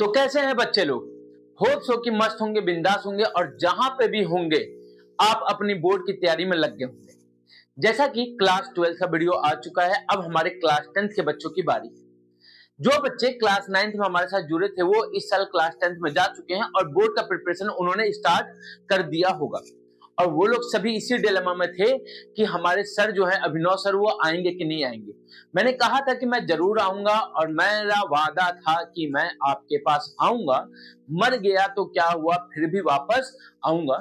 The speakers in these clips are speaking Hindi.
तो कैसे हैं बच्चे लोग? होप सो कि मस्त होंगे, बिंदास होंगे और जहां पे भी होंगे आप अपनी बोर्ड की तैयारी में लग गए होंगे। जैसा कि क्लास 12 का वीडियो आ चुका है, अब हमारे क्लास 10 के बच्चों की बारी है। जो बच्चे क्लास 9th में हमारे साथ जुड़े थे वो इस साल क्लास 10th में जा चुके हैं और बोर्ड का प्रिपरेशन उन्होंने स्टार्ट कर दिया होगा। और वो लोग सभी इसी डिलेमा में थे कि हमारे सर जो है अभिनव सर वो आएंगे कि नहीं आएंगे। मैंने कहा था कि मैं जरूर आऊंगा और मेरा वादा था कि मैं आपके पास आऊंगा। मर गया तो क्या हुआ, फिर भी वापस आऊंगा।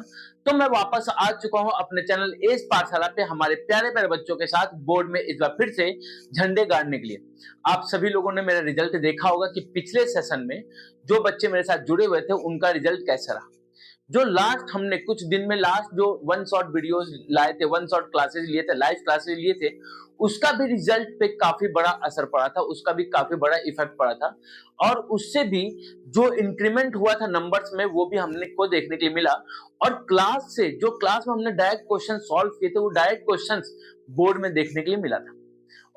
तो मैं वापस आ चुका हूं अपने चैनल एज पाठशाला पे हमारे प्यारे प्यारे बच्चों के साथ बोर्ड में इस बार फिर से झंडे गाड़ने के लिए। आप सभी लोगों ने मेरा रिजल्ट देखा होगा कि पिछले सेशन में जो बच्चे मेरे साथ जुड़े हुए थे उनका रिजल्ट कैसा रहा। जो लास्ट हमने कुछ दिन में लास्ट जो वन शॉट वीडियोस लाए थे, वन शॉट क्लासेस लिए थे, लाइव क्लासेस लिए थे, उसका भी रिजल्ट पे काफी बड़ा असर पड़ा था, उसका भी काफी बड़ा इफेक्ट पड़ा था। और उससे भी जो इंक्रीमेंट हुआ था नंबर्स में वो भी हमने को देखने के लिए मिला। और क्लास से जो क्लास में हमने डायरेक्ट क्वेश्चन सॉल्व किए थे वो डायरेक्ट क्वेश्चंस बोर्ड में देखने के लिए मिला था।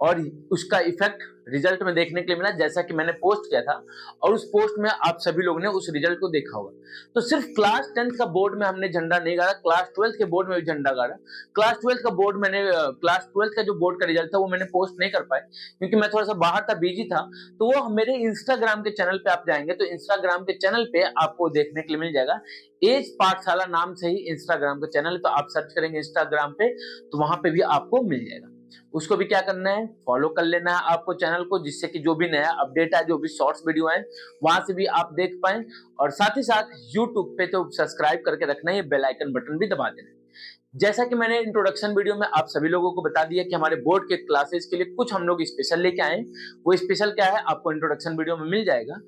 और उसका इफेक्ट रिजल्ट में देखने के लिए मिला, जैसा कि मैंने पोस्ट किया था और उस पोस्ट में आप सभी लोगों ने उस रिजल्ट को देखा होगा। तो सिर्फ क्लास 10th का बोर्ड में हमने झंडा नहीं गाड़ा, क्लास 12th के बोर्ड में भी झंडा गाड़ा। क्लास 12th का बोर्ड मैंने क्लास 12th का जो बोर्ड का रिजल्ट था वो मैंने पोस्ट नहीं कर पाए क्योंकि मैं थोड़ा सा बाहर था, बिजी था। तो वो मेरे इंस्टाग्राम के चैनल पे आप जाएंगे तो इंस्टाग्राम के चैनल पे आपको देखने के लिए मिल जाएगा। एज पाठशाला नाम से ही इंस्टाग्राम का चैनल, तो आप सर्च करेंगे इंस्टाग्राम पे तो वहां पे भी आपको मिल जाएगा। उसको भी क्या करना है, फॉलो कर लेना है आपको चैनल को, जिससे कि जो भी नया अपडेट है, जो भी शॉर्ट्स वीडियो है वहां से भी आप देख पाए। और साथ ही साथ यूट्यूब पे तो सब्सक्राइब करके रखना है, बेल आइकन बटन भी दबा देना है। जैसा कि मैंने इंट्रोडक्शन वीडियो में आप सभी लोगों को बता दिया कि हमारे बोर्ड के क्लासेस के लिए कुछ हम लोग स्पेशल लेके आए। वो स्पेशल क्या है आपको इंट्रोडक्शन वीडियो में मिल जाएगा।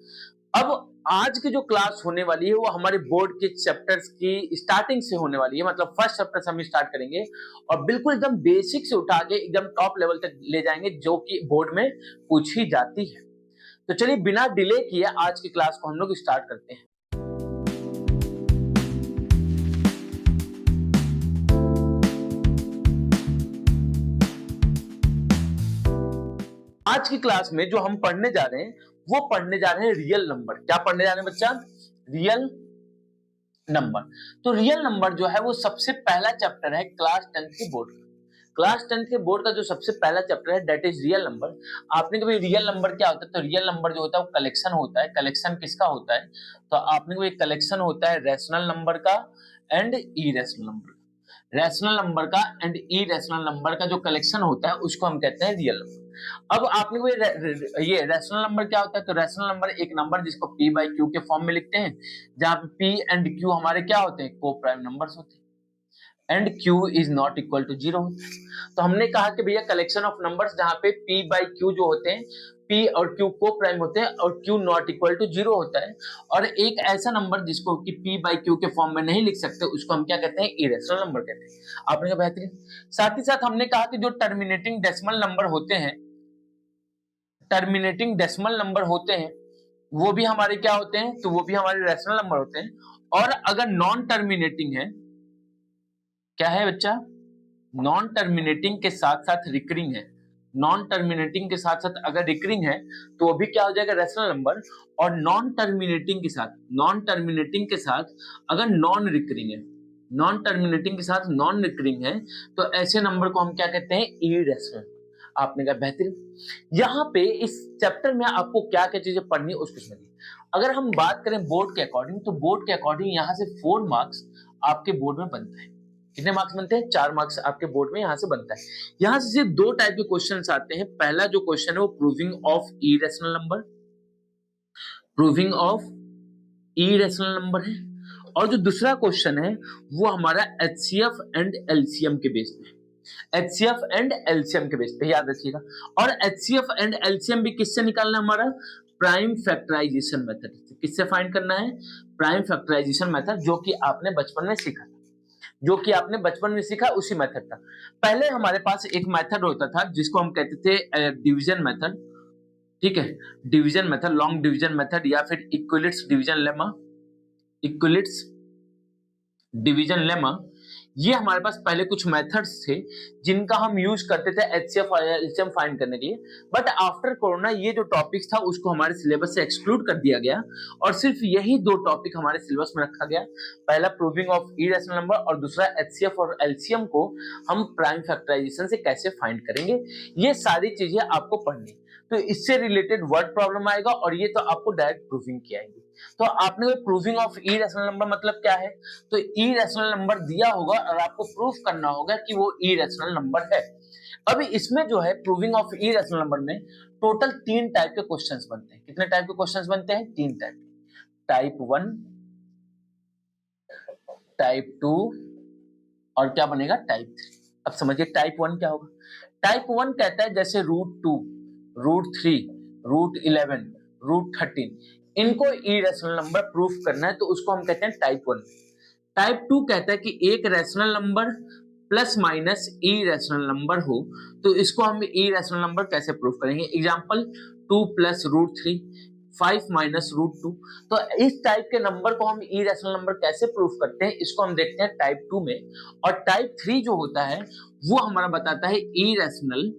अब आज की जो क्लास होने वाली है वो हमारे बोर्ड के चैप्टर्स की स्टार्टिंग से होने वाली है, मतलब फर्स्ट चैप्टर से हम स्टार्ट करेंगे और बिल्कुल एकदम बेसिक से उठा के एकदम टॉप लेवल तक ले जाएंगे जो कि बोर्ड में पूछी जाती है। तो चलिए बिना डिले किए आज की क्लास को हम लोग स्टार्ट करते हैं। आज की क्लास में जो हम पढ़ने जा रहे हैं वो पढ़ने जा रहे हैं रियल नंबर। क्या पढ़ने जा रहे हैं बच्चा? Real number. तो रियल नंबर जो है वो सबसे पहला चैप्टर है क्लास 10 के बोर्ड का। क्लास 10 के बोर्ड का जो सबसे पहला चैप्टर है दैट इज रियल नंबर। आपने कभी रियल नंबर क्या होता है, तो रियल नंबर जो होता है वो कलेक्शन होता है। कलेक्शन किसका होता है? तो आपने कभी कलेक्शन होता है रैशनल नंबर का एंड इरेशनल नंबर का। रैशनल नंबर का एंड इरेशनल नंबर का जो कलेक्शन होता है उसको हम कहते हैं रियल नंबर। अब आपने को ये रैशनल नंबर क्या होता है, तो रैशनल नंबर एक नंबर जिसको p बाई क्यू के फॉर्म में लिखते हैं, जहां पे p एंड q हमारे क्या होते हैं, को प्राइम नंबर्स होते हैं and q is not equal to 0 होता है। तो हमने कहा कि भैया कलेक्शन ऑफ नंबर्स जहां पे p बाई q जो होते हैं, p और q को प्राइम होते हैं और q नॉट इक्वल टू 0 होता है। और एक ऐसा नंबर जिसको कि p बाई q के फॉर्म में नहीं लिख सकते उसको हम क्या कहते हैं, इरेशनल नंबर कहते हैं। आपने कहा बेहतरीन। साथ ही साथ हमने कहा कि जो टर्मिनेटिंग डेसिमल नंबर होते हैं, टर्मिनेटिंग डेसिमल नंबर होते हैं वो भी हमारे क्या होते हैं, तो वो भी हमारे रैशनल नंबर होते हैं। और अगर नॉन टर्मिनेटिंग है, क्या है बच्चा, नॉन टर्मिनेटिंग के साथ साथ रिकरिंग है, नॉन टर्मिनेटिंग के साथ साथ अगर रिकरिंग है तो वो भी क्या हो जाएगा, रैशनल नंबर। और नॉन टर्मिनेटिंग के साथ, नॉन टर्मिनेटिंग के साथ अगर नॉन रिकरिंग है, नॉन टर्मिनेटिंग के साथ नॉन रिकरिंग है तो ऐसे नंबर को हम क्या कहते हैं, इरेशनल। आपने कहा बेहतरीन। यहाँ पे इस चैप्टर में आपको क्या क्या चीजें पढ़नी है उसको समझिए। अगर हम बात करें बोर्ड के अकॉर्डिंग, तो बोर्ड के अकॉर्डिंग यहाँ से 4 मार्क्स आपके बोर्ड में बनता है। कितने मार्क्स बनते हैं? 4 मार्क्स आपके बोर्ड में यहाँ से बनता है। यहाँ से सिर्फ 2 टाइप के क्वेश्चंस आते हैं। पहला जो क्वेश्चन है वो proving of irrational number, proving of irrational number है। और जो दूसरा क्वेश्चन है वो हमारा एचसीएफ एंड एलसीएम के बेस पे, एचसीएफ एंड एलसीएम के बेस पे याद रखिएगा। और एचसीएफ एंड एलसीएम भी किससे निकालना है, हमारा प्राइम फैक्टराइजेशन मेथड। किससे फाइंड करना है? प्राइम फैक्टराइजेशन मेथड, जो कि आपने बचपन में सीखा था, जो कि आपने बचपन में सीखा उसी मेथड था। पहले हमारे पास एक मेथड होता था जिसको हम कहते थे डिवीजन मेथड, ठीक है, division method, long division method या फिर इक्विलिट्स डिवीजन लेमा, इक्विलिट्स डिवीजन लेमा। ये हमारे पास पहले कुछ मेथड्स थे जिनका हम यूज करते थे एचसीएफ और एलसीएम फाइंड करने के लिए, बट आफ्टर कोरोना ये जो टॉपिक्स था उसको हमारे सिलेबस से एक्सक्लूड कर दिया गया और सिर्फ यही दो टॉपिक हमारे सिलेबस में रखा गया। पहला प्रूविंग ऑफ इरेशनल नंबर और दूसरा एचसीएफ और एलसीएम को हम प्राइम फैक्टराइजेशन से कैसे फाइंड करेंगे। ये सारी चीजें आपको पढ़नी, तो इससे रिलेटेड वर्ड प्रॉब्लम आएगा और ये तो आपको डायरेक्ट प्रूविंग की आएगी। तो आपने प्रूविंग ऑफ इरेशनल नंबर मतलब क्या है, तो इरेशनल नंबर दिया होगा और आपको प्रूफ करना होगा कि वो इरेशनल नंबर है। अभी इसमें जो है प्रूविंग ऑफ इरेशनल नंबर में टोटल 3 टाइप के क्वेश्चंस बनते हैं। कितने टाइप के क्वेश्चंस बनते हैं? 3 टाइप। टाइप 1, टाइप 2 और क्या बनेगा? टाइप 3। अब समझिए टाइप 1 क्या होगा। टाइप 1 कहता है जैसे √2, √3, √11, √13 इनको इरेशनल नंबर प्रूफ करना है तो उसको हम कहते हैं टाइप 1। टाइप 2 कहता है कि एक rational number plus minus irrational number हो तो इसको हम इरेशनल नंबर कैसे प्रूफ करेंगे। Example 2 plus √3, 5 minus √2। तो इस टाइप के नंबर को हम इरेशनल नंबर कैसे प्रूफ करते हैं इसको हम देखते हैं टाइप 2 में। और टाइप 3 जो होता है वो हमारा बताता है irrational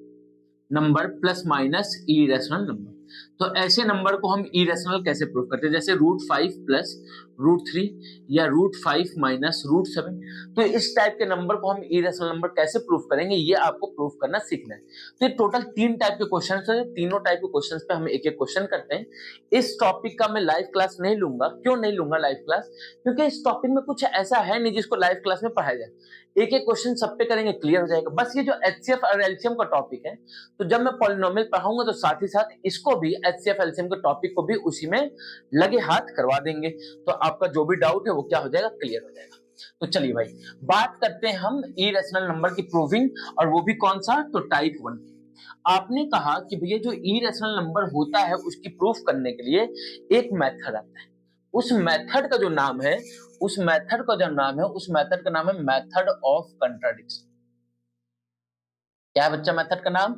number plus minus irrational number. तो ऐसे नंबर को हम इरेशनल कैसे प्रूफ करते हैं, जैसे √5 प्लस √3 या √5 माइनस √7। तो इस टाइप के नंबर को हम इरेशनल नंबर कैसे प्रूफ करेंगे ये आपको प्रूफ करना सीखना है। तो ये टोटल 3 टाइप के क्वेश्चन है, तीनों टाइप के क्वेश्चन पे हम एक एक क्वेश्चन करते हैं। इस टॉपिक का मैं लाइव क्लास नहीं लूंगा। क्यों नहीं लूंगा लाइव क्लास? क्योंकि इस टॉपिक में कुछ ऐसा है नहीं जिसको लाइव क्लास में पढ़ाया जाए। एक एक क्वेश्चन सब पे करेंगे, क्लियर हो जाएगा। बस ये जो एचसीएफ और एलसीएम का टॉपिक है, तो जब मैं पॉलिनोमियल पढ़ाऊंगा तो साथ ही साथ इसको भी एचसीएफ एलसीएम के टॉपिक को भी उसी में लगे हाथ करवा देंगे। तो आपका जो भी डाउट है वो क्या हो जाएगा? क्लियर हो जाएगा। तो चलिए भाई बात करते हैं हम इरेशनल नंबर की प्रूविंग, और वो भी कौन सा? तो टाइप 1। आपने कहा कि भैया जो इरेशनल नंबर होता है उसकी प्रूफ करने के लिए एक मेथड आता है। उस मेथड का जो नाम है उस मेथड का नाम है मेथड ऑफ कंट्राडिक्शन। क्या है बच्चा मेथड का नाम?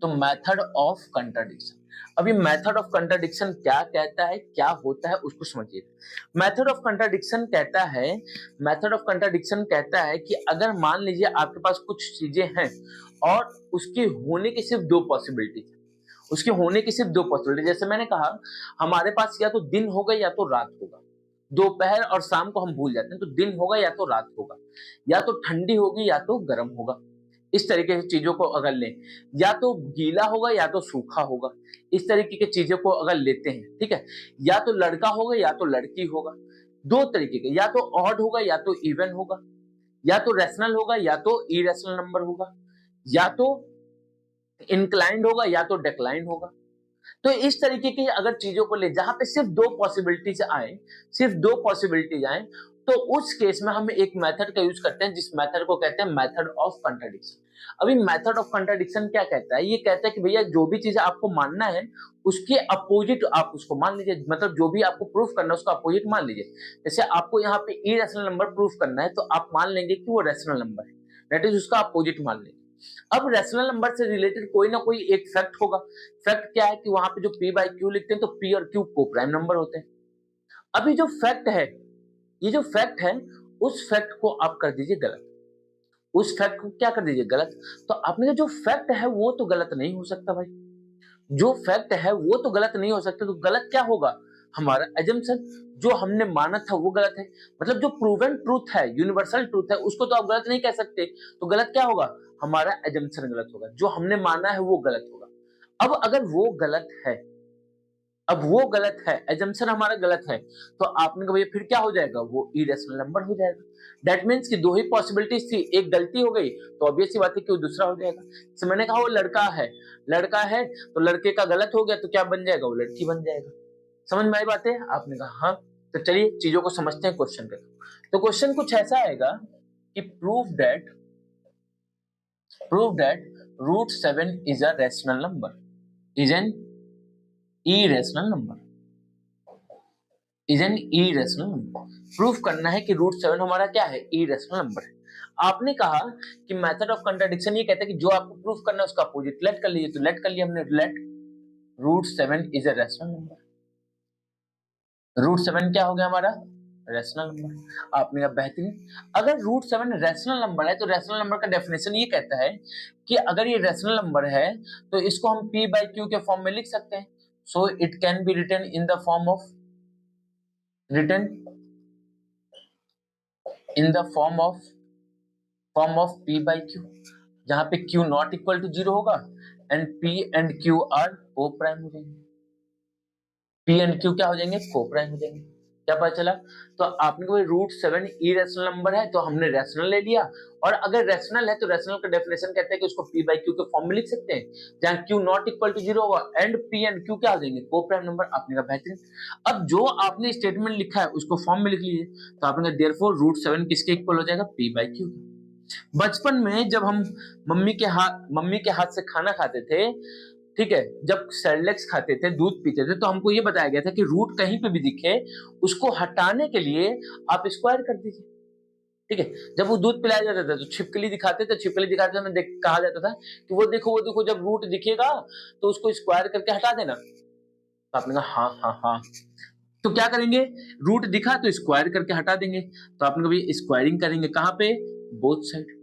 तो मेथड ऑफ कंट्राडिक्शन। अभी मेथड ऑफ कंट्राडिक्शन क्या कहता है, क्या होता है उसको समझिए। मेथड ऑफ कंट्राडिक्शन कहता है कि अगर मान लीजिए आपके पास कुछ चीजें हैं और उसके होने की सिर्फ 2 पॉसिबिलिटी है, जैसे मैंने कहा हमारे पास या तो दिन होगा या तो रात होगा। दोपहर और शाम को हम भूल जाते हैं, तो दिन होगा या तो रात होगा, या तो ठंडी होगी या तो गर्म होगा। इस तरीके से चीजों को अगर लें, या तो गीला होगा या तो सूखा होगा, इस तरीके की चीजों को अगर लेते हैं, ठीक है, या तो लड़का होगा या तो लड़की होगा। 2 तरीके के, या तो ऑड होगा या तो इवन होगा, या तो रैशनल होगा या तो इरेशनल नंबर होगा, या तो इंक्लाइंड होगा या तो डिक्लाइंड होगा। तो इस तरीके की अगर चीजों को ले जहां पे सिर्फ 2 पॉसिबिलिटीज आए, तो उस केस में हम एक मेथड का यूज करते हैं जिस मेथड को कहते हैं मेथड ऑफ कंट्राडिक्शन। अभी मेथड ऑफ कंट्राडिक्शन क्या कहता है? ये कहता है कि भैया जो भी चीज आपको मानना है उसके अपोजिट आप उसको मान लीजिए, मतलब जो भी आपको प्रूफ करना है उसका अपोजिट मान लीजिए। जैसे आपको यहाँ पे इरेशनल नंबर प्रूफ करना है तो आप मान लेंगे कि वो रैशनल नंबर है, दैट इज उसका अपोजिट मान लेंगे। अब रैशनल नंबर से रिलेटेड कोई ना कोई एक फैक्ट होगा। फैक्ट क्या है कि वहां पे जो p बाई क्यू लिखते हैं तो p और q को प्राइम नंबर होते हैं। अभी जो फैक्ट है, ये जो फैक्ट है उस फैक्ट को आप कर दीजिए गलत। उस फैक्ट को क्या कर दीजिए? गलत। तो आपने कहा जो फैक्ट है वो तो गलत नहीं हो सकता भाई, जो फैक्ट है वो तो गलत नहीं हो सकता, तो गलत क्या होगा? हमारा एजम्पशन, जो हमने माना था वो गलत है। मतलब जो प्रूवन ट्रूथ है, यूनिवर्सल ट्रूथ है, उसको तो आप गलत नहीं कह सकते, तो गलत क्या होगा? हमारा एजम्पशन गलत होगा, जो हमने माना है वो गलत होगा। अब अगर वो गलत है, एजम्पशन हमारा गलत है, तो आपने कहा भैया फिर क्या हो जाएगा? वो इरेशनल नंबर हो जाएगा। दैट मीन्स कि 2 ही पॉसिबिलिटीज थी, एक गलती हो गई तो ऑब्वियस सी बात है कि वो दूसरा हो जाएगा। तो मैंने कहा वो लड़का है तो लड़के का गलत हो गया तो क्या बन जाएगा? वो लड़की बन जाएगा। समझ में आई बातें? आपने कहा हाँ। तो चलिए चीजों को समझते हैं क्वेश्चन पे। तो क्वेश्चन कुछ ऐसा आएगा कि prove that √7 is a rational number, is an irrational number, proof करना है कि √7 हमारा क्या है? इरेशनल नंबर है। आपने कहा कि मेथड ऑफ कंट्राडिक्शन ये कहता है कि जो आपको प्रूफ करना है उसका अपोजिट लेट कर लीजिए, तो लेट कर लिया हमने, let √7 is a rational number. √7 क्या हो गया हमारा? Rational number. आपने कहा बेहतरीन। अगर रूट 7 रैशनल नंबर है तो रैशनल नंबर का डेफिनेशन ये कहता है कि अगर ये रैशनल नंबर है तो इसको हम p बाई क्यू के फॉर्म में लिख सकते हैं। So it can be written in the form of p by Q, जहां पे q नॉट इक्वल टू 0 होगा and p and q are coprime हो जाएंगे। p एंड q क्या हो जाएंगे? को प्राइम हो जाएंगे। क्या पता चला? तो आपने को रूट 7 इरेशनल नंबर है तो हमने रैशनल ले लिया, और अगर रैशनल है तो रैशनल का डेफिनेशन कहते हैं कि उसको p बाई क्यू के फॉर्म में लिख सकते हैं, जहां q नॉट इक्वल टू 0 होगा एंड p एंड q क्या हो जाएंगे? को प्राइम नंबर। आपने कहा बेहतरीन। अब जो आपने स्टेटमेंट लिखा है उसको फॉर्म में लिख लीजिए। तो आपने कहा देयरफॉर रूट 7 किसके इक्वल हो जाएगा? p by Q. बचपन में जब हम मम्मी के हाथ से खाना खाते थे, ठीक है, जब सेरेलैक्स खाते थे, दूध पीते थे, तो हमको ये बताया गया था कि रूट कहीं पे भी दिखे उसको हटाने के लिए आप स्क्वायर कर दीजिए। ठीक है, जब वो दूध पिलाया जाता था तो छिपकली दिखाते थे, कहा जाता था कि वो देखो जब रूट दिखेगा तो उसको स्क्वायर करके हटा देना। तो आपने कहा हाँ हाँ हाँ, तो क्या करेंगे? रूट दिखा तो स्क्वायर करके हटा देंगे। तो आपने कभी स्क्वायरिंग करेंगे कहां पे? Both side.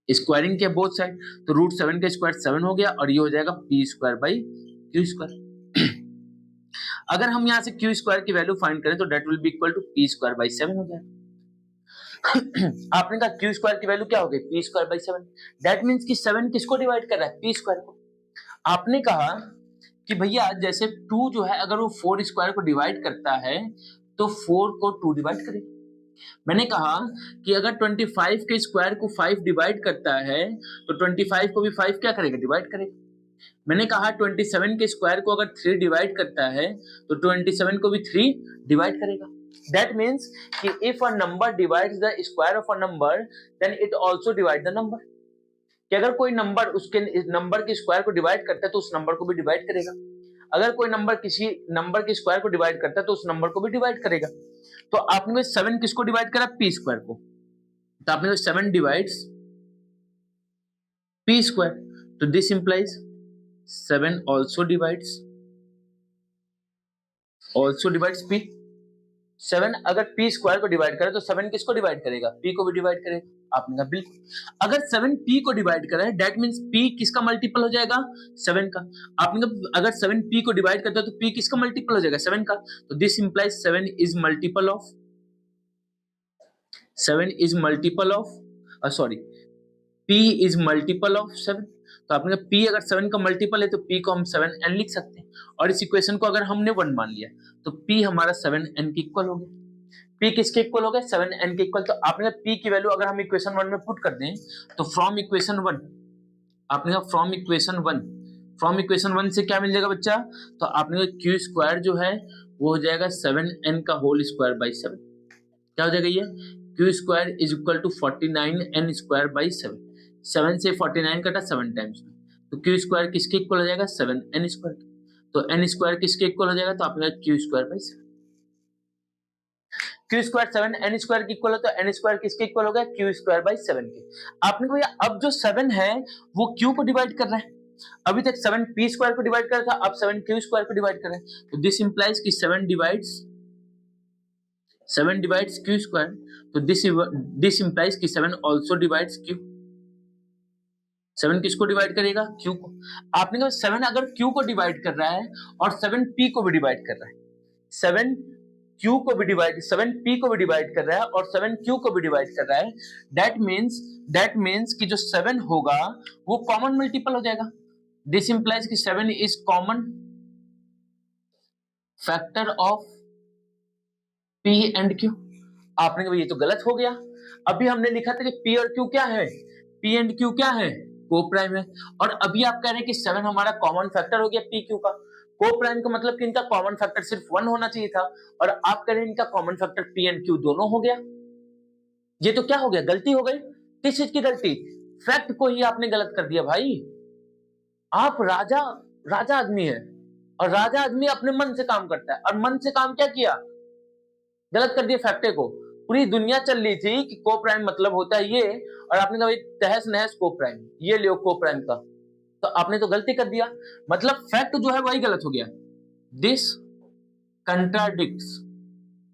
स्क्वायरिंग के बोथ साइड, तो रूट 7 का स्क्वायर 7 हो गया और ये हो जाएगा p square by q square. अगर हम यहां से क्यू स्क्वायर की वैल्यू फाइंड करें तो that will be equal to p square by 7 हो जाएगा। आपने कहा क्यू स्क्वायर की वैल्यू क्या हो गई? p square by 7। That means कि 7 किसको डिवाइड कर रहा है? p स्क्वायर को। आपने कहा कि भैया जैसे 2 जो है अगर वो 4 स्क्वायर को डिवाइड करता है तो 4 को 2 डिवाइड करेगा। मैंने कहा कि अगर 25 के स्क्वायर को 5 डिवाइड करता है तो 25 को भी 5 क्या करेगा? डिवाइड करेगा। मैंने कहा 27 के स्क्वायर को अगर 3 डिवाइड करता है तो 27 को भी 3 डिवाइड करेगा। दैट मीन्स कि if a number divides the square of a number then it also divide the number. कि अगर कोई नंबर उसके नंबर के स्क्वायर को डिवाइड करता है तो उस नंबर को भी डिवाइड करेगा। अगर कोई नंबर किसी नंबर के स्क्वायर को डिवाइड करता है तो उस नंबर को भी डिवाइड करेगा। तो आपने 7 किसको डिवाइड करा? p स्क्वायर को। तो आपने 7 डिवाइड्स p स्क्वायर, तो this implies 7 also divides p। 7 अगर p स्क्वायर को डिवाइड करे तो 7 किसको डिवाइड करेगा? p को भी डिवाइड करेगा। आपने कहा बिल्कुल। अगर 7 p को डिवाइड करे दैट मींस p किसका मल्टीपल हो जाएगा? 7 का। आपने कहा अगर 7 p को डिवाइड करता है तो p किसका मल्टीपल हो जाएगा? 7 का। तो this implies 7 is multiple of p is multiple of 7। तो आपने कहा p अगर 7 का मल्टीपल है तो p को हम 7n लिख सकते हैं, और इस इक्वेशन को अगर हमने 1 मान लिया तो p हमारा 7n के इक्वल हो गया। p किसके इक्वल हो गया? 7n के इक्वल। तो आपने कहा p की वैल्यू अगर हम इक्वेशन 1 में पुट कर दें तो फ्रॉम इक्वेशन 1, आपने कहा फ्रॉम इक्वेशन 1 से क्या मिल जाएगा बच्चा? तो आपने कहा q स्क्वायर जो है वो हो जाएगा 7n का होल स्क्वायर बाई 7। क्या हो जाएगा? ये q square is equal to 49n square by 7। 7 से 49 कटा 7 टाइम्स में, तो q स्क्वायर किसके इक्वल हो जाएगा? 7n square. तो n स्क्वायर किसके इक्वल हो जाएगा? तो आपने कहा q square by 7। q square 7n square के इक्वल है तो n स्क्वायर किसके इक्वल हो गया? q स्क्वायर बाई 7 के। आपने कहा अब जो 7 है वो q को डिवाइड कर रहा है। अभी तक 7 p स्क्वायर को डिवाइड कर रहा था, अब 7 q स्क्वायर को डिवाइड कर रहा है। तो दिस इंप्लाइज कि 7 डिवाइड्स q स्क्वायर। तो दिस इंप्लाइज कि 7 आल्सो डिवाइड्स q। 7 किसको डिवाइड करेगा? q को। आपने कहा 7 अगर q को डिवाइड कर रहा है और 7 p को भी डिवाइड कर रहा है, 7 p को भी डिवाइड कर रहा है और 7 q को भी डिवाइड कर रहा है, दैट मींस कि जो 7 होगा वो कॉमन मल्टीपल हो जाएगा। दिस इंप्लाइज कि 7 is common factor of p and q। आपने कहा ये तो गलत हो गया। अभी हमने लिखा था कि p और q क्या है? p एंड q क्या है? को प्राइम है। और अभी आप कह रहे हैं कि 7 हमारा कॉमन फैक्टर हो गया p q का। को प्राइम का मतलब कि इनका कॉमन फैक्टर सिर्फ 1 होना चाहिए था, और आप कह रहे हैं इनका common factor p and q दोनों हो गया। ये तो क्या हो गया? गलती हो गई। किस चीज की गलती? फैक्ट को ही आपने गलत कर दिया भाई। आप राजा आदमी है, और राजा आदमी अपने मन से काम करता है, और मन से काम क्या किया? गलत कर दिया फैक्टे को। पूरी दुनिया चल रही थी कि को प्राइम मतलब होता है ये, और आपने कहा तहस नहस को प्राइम, ये लियो को प्राइम का। तो आपने तो गलती कर दिया, मतलब फैक्ट जो है वही गलत हो गया। दिस कंट्राडिक्ट्स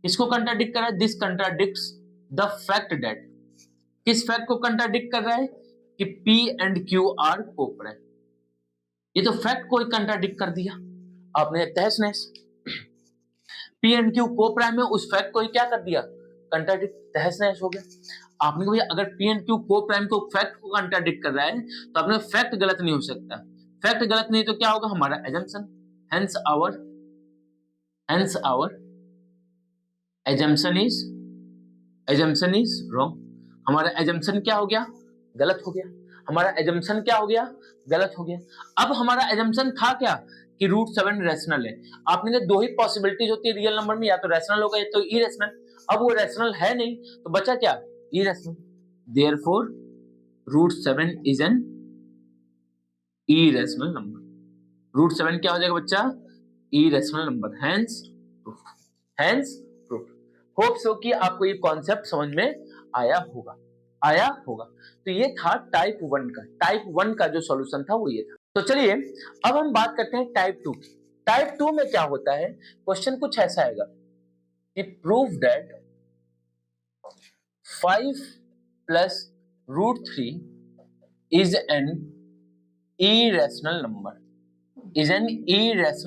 इसको कंट्राडिक्ट कर रहा है, this contradicts the fact that, किस फैक्ट को कंट्राडिक्ट कर रहा है कि P and Q are coprime. ये तो फैक्ट को ही कंट्राडिक्ट कर दिया आपने, तहस नहस। P एंड Q कोप्राइम है, उस फैक्ट को ही क्या कर दिया, कंट्राडिक्ट, तहस नहस हो गया। आपने भैया अगर P एंड Q कोप्राइम को फैक्ट को कंट्राडिक्ट कर रहा है तो आपने फैक्ट गलत नहीं हो सकता, फैक्ट गलत नहीं तो क्या होगा, हमारा assumption, hence our assumption is wrong. हमारा एजम्पशन क्या हो गया, गलत हो गया। हमारा एजम्पशन क्या हो गया, गलत हो गया। अब हमारा एजम्पशन था क्या कि √7 रैशनल है। आपने कहा दो ही पॉसिबिलिटीज होती है रियल नंबर में, या तो रैशनल होगा या तो इरेशनल। अब वो रैशनल है नहीं तो बचा क्या, irrational. Therefore √7 is an irrational number. √7 क्या हो जाएगा बच्चा, irrational number, hence proof. Hope so कि आपको ये कॉन्सेप्ट समझ में आया होगा। तो ये था टाइप 1 का। टाइप 1 का जो सॉल्यूशन था वो ये था। तो चलिए अब हम बात करते हैं टाइप 2 की। टाइप 2 में क्या होता है, क्वेश्चन कुछ ऐसा आएगा कि prove that 5 plus √3 is an irrational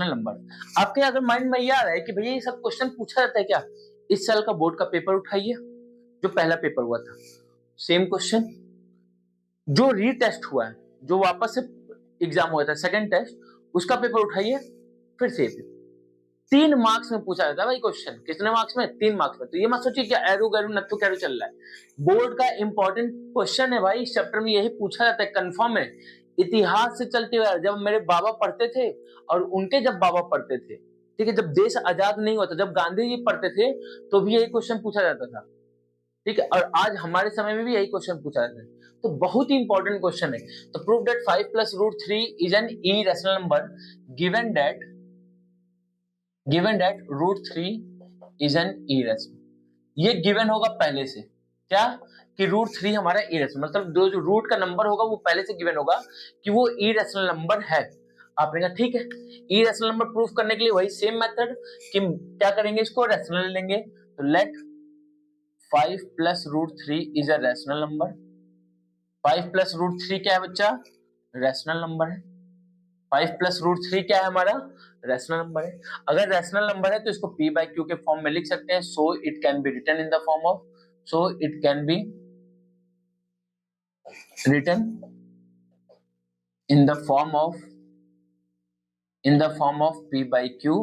number, आपके अगर माइंड में ये आ रहा है कि भैया ये सब क्वेश्चन पूछा जाता है क्या, इस साल का बोर्ड का पेपर उठाइए, जो पहला पेपर हुआ था, सेम क्वेश्चन, जो रीटेस्ट हुआ है, जो वापस से एग्जाम हुआ था सेकंड टेस्ट, उसका पेपर उठाइए, फिर से 3 मार्क्स में पूछा जाता है भाई क्वेश्चन। कितने मार्क्स में, 3 मार्क्स में। तो ये मत सोचिए क्या एरो गैरो नत्थु कैरो चल रहा है, बोर्ड का इंपॉर्टेंट क्वेश्चन है भाई। इस चैप्टर में यही पूछा जाता है, कंफर्म है। इतिहास से चलते हुए जब मेरे बाबा पढ़ते थे और उनके जब बाबा पढ़ते थे, ठीक है, जब देश आजाद नहीं हुआ था, जब गांधी जी पढ़ते थे तो भी यही क्वेश्चन पूछा जाता था, ठीक है, और आज हमारे समय में भी यही क्वेश्चन पूछा जाता है। तो बहुत ही इंपॉर्टेंट क्वेश्चन है। तो prove that 5 plus √3 is an irrational number given that √3 is an irrational. ये गिवन होगा पहले से, क्या कि √3 हमारा इरेशनल, मतलब जो रूट का नंबर होगा वो पहले से गिवन होगा कि वो इरेशनल नंबर है। आपने कहा ठीक है, इरेशनल नंबर प्रूफ करने के लिए वही सेम मेथड कि क्या करेंगे, इसको रैशनल लेंगे। तो let 5 plus √3 is a rational number. 5 plus √3 क्या है बच्चा, रैशनल नंबर है। 5 प्लस √3 क्या है हमारा, रैशनल नंबर है। अगर रैशनल नंबर है तो इसको P बाई Q के फॉर्म में लिख सकते हैं। So it can be written in the form of, written in the form of P by Q,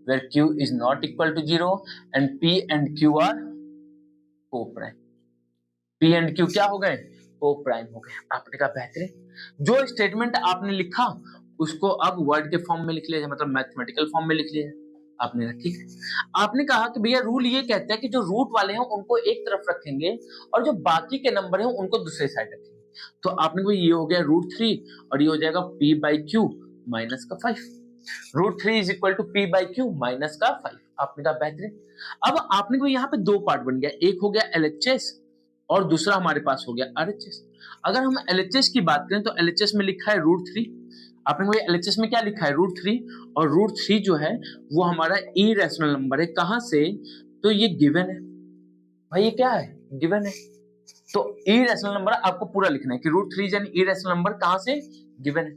where Q is not equal to 0 and P and Q are co-prime। P and Q क्या हो गए, co-prime हो गए। आपने कहा बेहतरीन। जो स्टेटमेंट आपने लिखा उसको अब वर्ड के फॉर्म में लिख लिया, मतलब मैथमेटिकल फॉर्म में लिख लिया आपने, ठीक है। आपने कहा कि भैया रूल ये कहता है कि जो रूट वाले हैं उनको एक तरफ रखेंगे और जो बाकी के नंबर हैं उनको दूसरे साइड रखेंगे। तो आपने को ये हो गया √3 और ये हो जाएगा P by Q माइनस का 5। √3 is equal to P by Q minus का 5। आपने कहा बेहतरीन। अब आपने को यहाँ पे दो पार्ट बन गया, एक हो गया LHS और दूसरा हमारे पास हो गया RHS। अगर हम LHS की बात करें तो LHS में लिखा है √3, आपने को LHS में क्या लिखा है, √3, और √3 जो है वो हमारा इरेशनल नंबर है। कहां से, तो ये गिवन है भाई, ये क्या है, गिवन है। तो इरेशनल नंबर आपको पूरा लिखना है कि √3 इज एन इरेशनल नंबर, कहां से, गिवन है।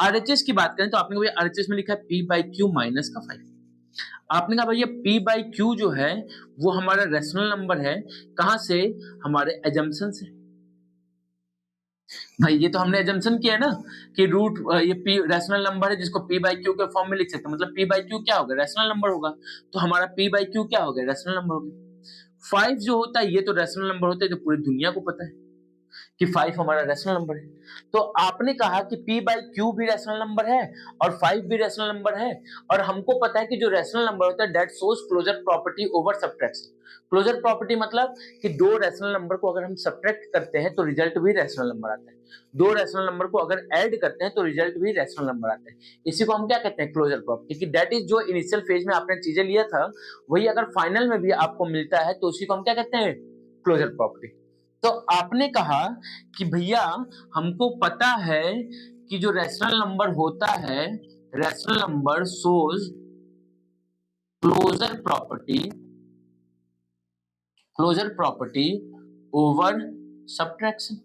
RHS की बात करें तो आपने को RHS में लिखा है P by Q माइनस का 5। आपने कहा भैया P by Q जो है वो हमारा रैशनल नंबर है, कहां से, हमारे एजम्पशन से। भाई ये तो हमने एजम्पशन किया है ना कि रूट ये P रैशनल नंबर है जिसको P by Q के फॉर्म में लिख सकते हैं, मतलब P by Q क्या होगा, रैशनल नंबर होगा। तो हमारा P by Q क्या होगा, रैशनल नंबर होगा। 5 जो होता है ये तो रैशनल नंबर होता है, जो पूरी दुनिया को पता है कि 5 हमारा रैशनल नंबर है। तो आपने कहा कि P by Q भी रैशनल नंबर है और 5 भी रैशनल नंबर है, और हमको पता है कि जो रैशनल नंबर होता है that shows closure property over subtraction. Closure property मतलब कि दो रैशनल नंबर को अगर हम सब्ट्रैक्ट करते हैं तो रिजल्ट भी रैशनल नंबर आता है, दो रैशनल नंबर को अगर ऐड करते हैं तो रिजल्ट भी रैशनल नंबर आता है। इसी को हम क्या कहते हैं, क्लोजर प्रॉपर्टी। कि दैट इज जो इनिशियल फेज में आपने चीजें लिया था वही अगर फाइनल में भी आपको मिलता है तो उसी को हम क्या कहते हैं, क्लोजर प्रॉपर्टी। तो आपने कहा कि भैया हमको पता है कि जो रैशनल नंबर होता है, rational number shows closure property closure property over subtraction.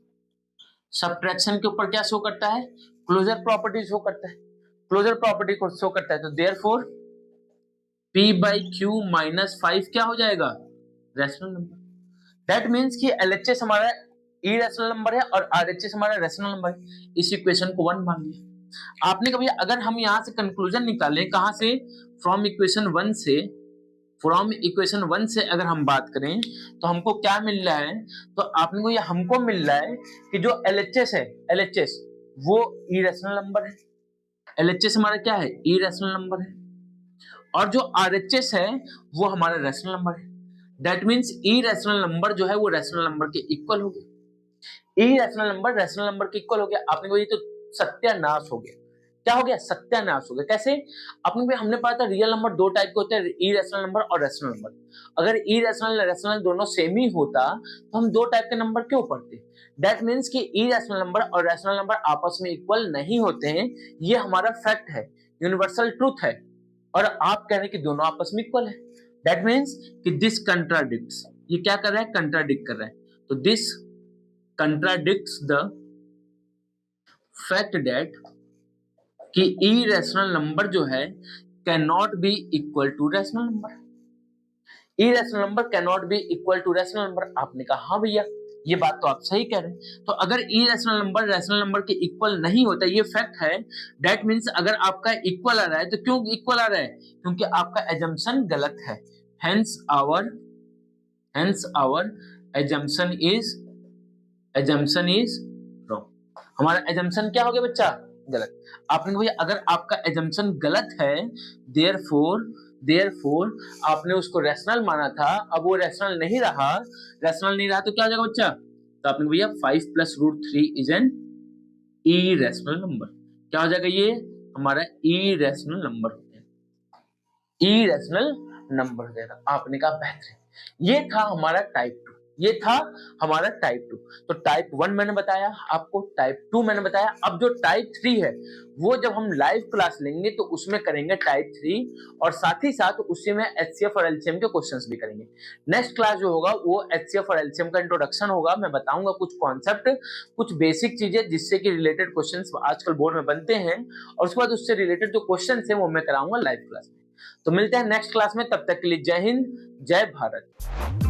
Subtraction के ऊपर क्या शो करता है? क्लोजर प्रॉपर्टी शो करता है, क्लोजर प्रॉपर्टी को शो करता है। तो therefore P by Q minus 5 क्या हो जाएगा? Rational number. दैट मीन्स कि LHS हमारा इरेशनल नंबर है और RHS हमारा रैशनल नंबर है। इस इक्वेशन को 1 मान लिया आपने। कभी अगर हम यहां से कंक्लूजन निकालें, कहां से? फ्रॉम इक्वेशन 1 से, फ्रॉम इक्वेशन 1 से अगर हम बात करें तो हमको क्या मिल रहा है? तो आपने को ये हमको मिल रहा है कि जो LHS है, LHS वो इरेशनल नंबर है। LHS हमारा क्या है? इरेशनल नंबर है। और जो RHS है वो हमारा रैशनल नंबर है। दैट मीन्स इरेशनल नंबर जो है वो रैशनल नंबर के इक्वल हो गया। इरेशनल नंबर रैशनल नंबर के इक्वल हो गया। आपने को ये तो सत्यानाश हो गया। क्या हो गया? सत्यानाश हो गया। कैसे? आपने हमने पढ़ा था रियल नंबर दो टाइप के होते हैं, इरेशनल नंबर और रैशनल नंबर। अगर इरेशनल रैशनल दोनों सेम ही होता तो हम दो टाइप के नंबर क्यों पढ़ते? दैट मीन्स कि इरेशनल नंबर और रैशनल नंबर आपस में इक्वल नहीं होते हैं। ये हमारा फैक्ट है, यूनिवर्सल ट्रूथ है। और आप कह रहे हैं कि दोनों आपस में इक्वल है। दैट मीन्स कि दिस कंट्राडिक्ट्स, ये क्या कर रहा है? कंट्राडिक्ट कर रहा है। तो this contradicts the fact that कि इरेशनल नंबर जो है can not be equal to rational number. Irrational number can not be equal to rational number. आपने कहा हाँ भैया, ये बात तो आप सही कह रहे हैं। तो अगर इरेशनल नंबर रैशनल नंबर के इक्वल नहीं होता, ये फैक्ट है। दैट मीन्स अगर आपका इक्वल आ रहा है तो क्यों इक्वल आ रहा है? क्योंकि आपका एजम्पशन गलत है। Hence our assumption is wrong. हमारा एजम्पशन क्या हो गया बच्चा? गलत। आपने भैया अगर आपका एजम्पशन गलत है, देयरफॉर आपने उसको रैशनल माना था, अब वो रैशनल नहीं रहा तो क्या हो जाएगा बच्चा? तो आपने भैया 5 + √3 इज एन इरेशनल नंबर। क्या हो जाएगा? ये हमारा इरेशनल नंबर हो गया, इरेशनल नंबर हो जाएगा। आपने कहा बेहतरीन। ये था हमारा टाइप 2, ये था हमारा टाइप 2। तो टाइप 1 मैंने बताया आपको, टाइप 2 मैंने बताया। अब जो टाइप 3 है वो जब हम लाइव क्लास लेंगे तो उसमें करेंगे टाइप 3, और साथ ही साथ उसी में HCF और LCM के क्वेश्चंस भी करेंगे। नेक्स्ट क्लास जो होगा वो HCF और LCM का इंट्रोडक्शन होगा। मैं बताऊंगा कुछ कॉन्सेप्ट, कुछ बेसिक चीजें जिससे कि रिलेटेड क्वेश्चंस आजकल बोर्ड में बनते हैं, और उसके बाद उससे रिलेटेड जो क्वेश्चन है वो मैं कराऊंगा लाइव क्लास में। तो मिलते हैं नेक्स्ट क्लास में, तब तक के लिए जय हिंद, जय भारत।